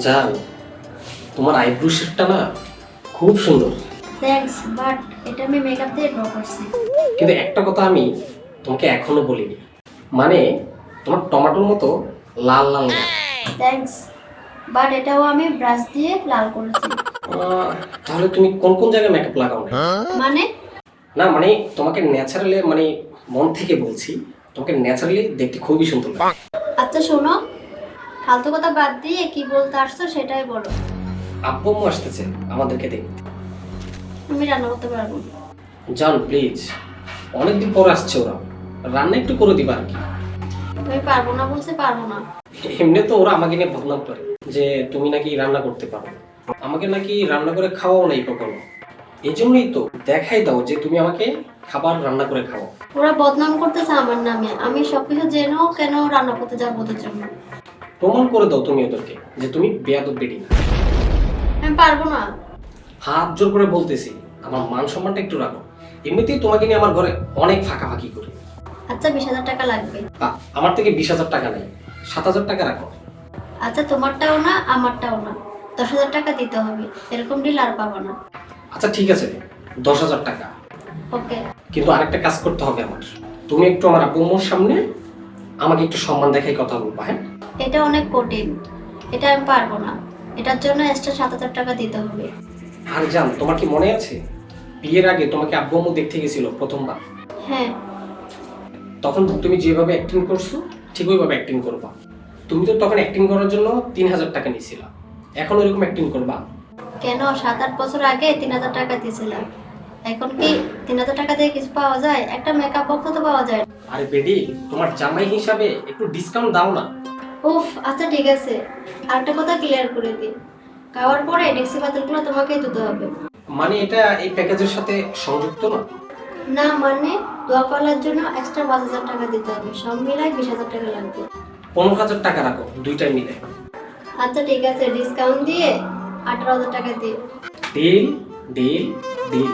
জান, তোমার আইব্রো শেপটা না খুব সুন্দর। থ্যাঙ্কস, বাট এটা আমি মেকআপ দিয়ে ড্র করছি। কিন্তু একটা কথা আমি তোমাকে এখনো বলিনি, মানে তোমার টমেটোর মতো লাল লাল গাল। থ্যাঙ্কস, বাট এটাও আমি ব্রাশ দিয়ে লাল করেছি। তাহলে তুমি কোন কোন জায়গায় মেকআপ লাগাও না? মানে না মানে তোমাকে ন্যাচারালি, মানে মন থেকে বলছি, তোমাকে ন্যাচারালি দেখতে খুবই সুন্দর লাগে। আচ্ছা শোনো, ফালতু কথা বাদ দিয়ে কি বলতে আসছো সেটাই বলো। আব্বু আম্মু আসতেছে আমাদেরকে দেখতে। আমি রান্না করতে পারবো না। জান প্লিজ, অনেকদিন পর আসছে ওরা, রান্না একটু করে দিবা আর কি। আমি পারবো না বলতে পারবো না। এমনি তো ওরা আমাকে নিয়ে বদনাম করে যে তুমি নাকি রান্না করতে পারো, আমাকে নাকি রান্না করে খাওয়াও নাই কখনো। এই জন্যই তো দেখাই দাও যে তুমি আমাকে খাবার রান্না করে খাওয়াও। ওরা বদনাম করতেছে আমার নামে, আমি সবকিছু জেনেও কেন রান্না করতে যাবো ওদের জন্য? প্রমাণ করে দাও তুমি ওদেরকে যে তুমি বেয়াদব বেটি না। আমি পারবো না। হাত জোর করে বলতেছি, আমার মান সম্মানটা একটু রাখো। এমনিতেই তোমাকে নিয়ে আমার ঘরে অনেক ফাঁকাফাঁকি করি। আচ্ছা 20,000 টাকা লাগবে। আমার থেকে 20,000 টাকা নেই, 7,000 টাকা রাখো। আচ্ছা তোমারটাও না আমারটাও না, 10,000 টাকা দিতে হবে। এরকম ডিল আর পাবো না। আচ্ছা ঠিক আছে, 10,000 টাকা। ওকে। কিন্তু আরেকটা কাজ করতে হবে আমার, তুমি একটু আমার আব্বু আম্মুর সামনে আমাকে একটু সম্মান দেখাই কথা বলবা, হ্যাঁ? এটা অনেক কঠিন, এটা আমি পারবো না। এটার জন্য এক্সট্রা 7,000 টাকা দিতে হবে। আর জান, তোমার কি মনে আছে বিয়ের আগে তোমাকে আব্বু আম্মু দেখতে গেছিল প্রথমবার? হ্যাঁ। তখন তুমি যেভাবে অ্যাক্টিং করছো ঠিক ওইভাবে অ্যাক্টিং করবা। তুমি তো তখন অ্যাক্টিং করার জন্য 3,000 টাকা নিয়েছিলা, এখন ওইরকম অ্যাক্টিং করবা। কেন 7-8 বছর আগে 3,000 টাকা দিয়েছিলাম, এখন কি 3,000 টাকা দিয়ে কিছু পাওয়া যায়? একটা মেকআপ বক্স তো পাওয়া যায়। আরে বেডি, তোমার জামাই হিসাবে একটু ডিসকাউন্ট দাও না। উফ, আচ্ছা ঠিক আছে, আরেকটা কথা ক্লিয়ার করে দিই, খাওয়ার পরে ডেক্সি পাতিলগুলো তোমাকেই ধুতে হবে। মানে এটা এই প্যাকেজের সাথে সংযুক্ত না? না মানে দোয়া করার জন্য এক্সট্রা 5,000 টাকা দিতে হবে, সব মিলাই 20,000 টাকা লাগবে। 15,000 টাকা রাখো, দুইটাই মিলে। আচ্ছা ঠিক আছে, ডিসকাউন্ট দিয়ে 18,000 টাকা দিও। Deal deal deal.